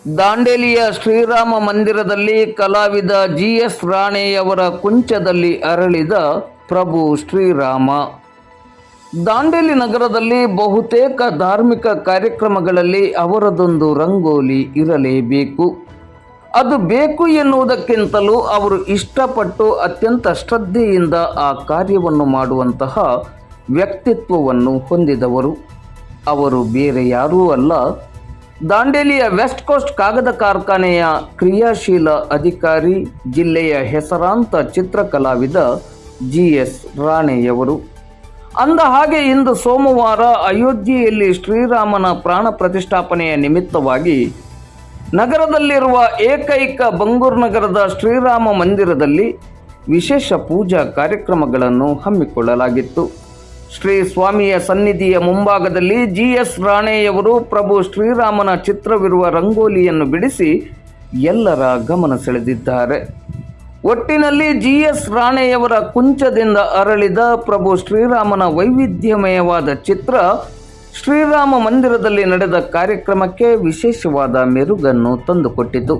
ದಾಂಡೇಲಿಯ ಶ್ರೀರಾಮ ಮಂದಿರದಲ್ಲಿ ಕಲಾವಿದ GS ರಾಣೆಯವರ ಕುಂಚದಲ್ಲಿ ಅರಳಿದ ಪ್ರಭು ಶ್ರೀರಾಮ. ದಾಂಡೇಲಿ ನಗರದಲ್ಲಿ ಬಹುತೇಕ ಧಾರ್ಮಿಕ ಕಾರ್ಯಕ್ರಮಗಳಲ್ಲಿ ಅವರದೊಂದು ರಂಗೋಲಿ ಇರಲೇಬೇಕು. ಅದು ಬೇಕು ಎನ್ನುವುದಕ್ಕಿಂತಲೂ ಅವರು ಇಷ್ಟಪಟ್ಟು ಅತ್ಯಂತ ಶ್ರದ್ಧೆಯಿಂದ ಆ ಕಾರ್ಯವನ್ನು ಮಾಡುವಂತಹ ವ್ಯಕ್ತಿತ್ವವನ್ನು ಹೊಂದಿದವರು. ಅವರು ಬೇರೆ ಯಾರೂ ಅಲ್ಲ, ದಾಂಡೇಲಿಯ ವೆಸ್ಟ್ ಕೋಸ್ಟ್ ಕಾಗದ ಕಾರ್ಖಾನೆಯ ಕ್ರಿಯಾಶೀಲ ಅಧಿಕಾರಿ, ಜಿಲ್ಲೆಯ ಹೆಸರಾಂತ ಚಿತ್ರಕಲಾವಿದ GS ರಾಣೆಯವರು. ಅಂದ ಹಾಗೆ ಇಂದು ಸೋಮವಾರ ಅಯೋಧ್ಯೆಯಲ್ಲಿ ಶ್ರೀರಾಮನ ಪ್ರಾಣ ಪ್ರತಿಷ್ಠಾಪನೆಯ ನಿಮಿತ್ತವಾಗಿ ನಗರದಲ್ಲಿರುವ ಏಕೈಕ ಬಂಗೂರು ನಗರದ ಶ್ರೀರಾಮ ಮಂದಿರದಲ್ಲಿ ವಿಶೇಷ ಪೂಜಾ ಕಾರ್ಯಕ್ರಮಗಳನ್ನು ಹಮ್ಮಿಕೊಳ್ಳಲಾಗಿತ್ತು. ಶ್ರೀ ಸ್ವಾಮಿಯ ಸನ್ನಿಧಿಯ ಮುಂಭಾಗದಲ್ಲಿ GS ರಾಣೆಯವರು ಪ್ರಭು ಶ್ರೀರಾಮನ ಚಿತ್ರವಿರುವ ರಂಗೋಲಿಯನ್ನು ಬಿಡಿಸಿ ಎಲ್ಲರ ಗಮನ ಸೆಳೆದಿದ್ದಾರೆ. ಒಟ್ಟಿನಲ್ಲಿ GS ರಾಣೆಯವರ ಕುಂಚದಿಂದ ಅರಳಿದ ಪ್ರಭು ಶ್ರೀರಾಮನ ವೈವಿಧ್ಯಮಯವಾದ ಚಿತ್ರ ಶ್ರೀರಾಮ ಮಂದಿರದಲ್ಲಿ ನಡೆದ ಕಾರ್ಯಕ್ರಮಕ್ಕೆ ವಿಶೇಷವಾದ ಮೆರುಗನ್ನು ತಂದುಕೊಟ್ಟಿತು.